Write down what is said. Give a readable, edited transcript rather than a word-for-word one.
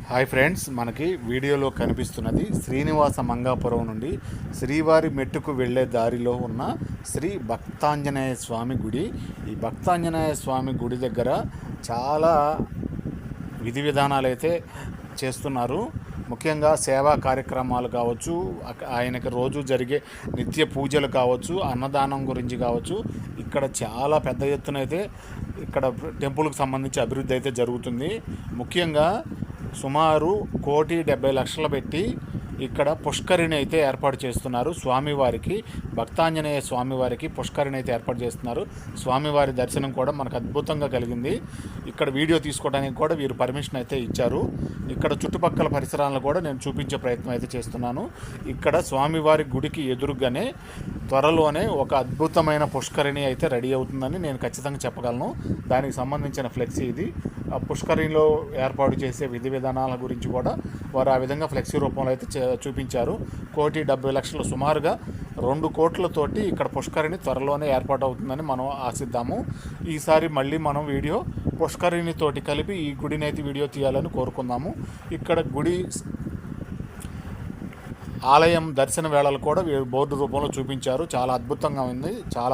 Hi friends, మనకి వీడియోలో కనిపిస్తున్నది శ్రీనివాస మంగాపురం నుండి శ్రీవారి మెట్టుకు వెళ్ళే దారిలో ఉన్న శ్రీ భక్తాంజనేయ స్వామి గుడి. ఈ భక్తాంజనేయ స్వామి గుడి దగ్గర చాలా విధి విధానాలు అయితే చేస్తున్నారు. ముఖ్యంగా సేవా కార్యక్రమాలు కావచ్చు, ఆయనకి రోజు జరిగే నిత్య పూజలు కావచ్చు, అన్నదానం గురించి కావచ్చు, ఇక్కడ చాలా పెద్ద ఎత్తున అయితే ఇక్కడ టెంపుల్కి సంబంధించి అభివృద్ధి అయితే జరుగుతుంది. ముఖ్యంగా సుమారు 1,70,00,000 పెట్టి ఇక్కడ పుష్కరిణి అయితే ఏర్పాటు చేస్తున్నారు. స్వామివారికి, భక్తాంజనేయ స్వామివారికి పుష్కరిణి అయితే ఏర్పాటు చేస్తున్నారు. స్వామివారి దర్శనం కూడా మనకు అద్భుతంగా కలిగింది. ఇక్కడ వీడియో తీసుకోవడానికి కూడా వీరు పర్మిషన్ అయితే ఇచ్చారు. ఇక్కడ చుట్టుపక్కల పరిసరాలను కూడా నేను చూపించే ప్రయత్నం అయితే చేస్తున్నాను. ఇక్కడ స్వామివారి గుడికి ఎదురుగానే త్వరలోనే ఒక అద్భుతమైన పుష్కరిణి అయితే రెడీ అవుతుందని నేను ఖచ్చితంగా చెప్పగలను. దానికి సంబంధించిన ఫ్లెక్సీ ఇది. ఆ పుష్కరిణిలో ఏర్పాటు చేసే విధి విధానాల గురించి కూడా వారు ఆ విధంగా ఫ్లెక్సీ రూపంలో అయితే చూపించారు. 1,70,00,000 సుమారుగా 2 కోట్లతోటి ఇక్కడ పుష్కరిణి త్వరలోనే ఏర్పాటు అవుతుందని మనం ఆశిద్దాము. ఈసారి మళ్ళీ మనం వీడియో పుష్కరిణితోటి కలిపి ఈ గుడిని అయితే వీడియో తీయాలని కోరుకుందాము. ఇక్కడ గుడి ఆలయం దర్శన వేళలు కూడా బోర్డు రూపంలో చూపించారు. చాలా అద్భుతంగా ఉంది. చాలా